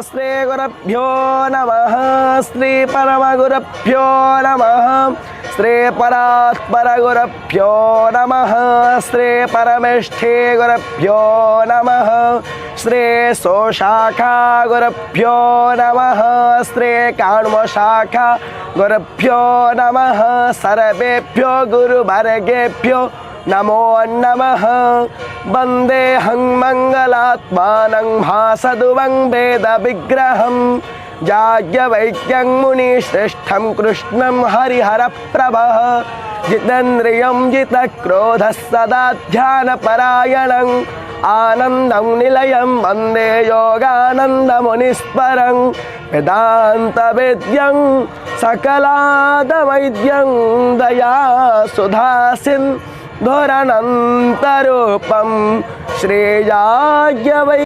श्री गुरुभ्यो नमः श्री परमगुरुभ्यो नमः श्री परात्पर गुरुभ्यो नमः श्री परमेष्ठी गुरुभ्यो नमः श्री सोशाखा गुरुभ्यो नमः श्री काण्वशाखा गुरुभ्यो नमः सर्वेभ्यो गुरुवर्गेभ्यो नमो नमः वन्देऽहं मङ्गलात्मानं भासदुवं वेदविग्रहं याज्ञवल्क्यं मुनिश्रेष्ठं कृष्णं हरिहरप्रभः जितेन्द्रियं जितक्रोधः सदा ध्यानपरायणं आनन्दं निलयं वन्दे योगानन्दमुनीश्वरं वेदान्तवेद्यं सकलादवैद्यं दयासुधासिन्धुरनन्तरूपं श्रीयाज्ञवल्क्यं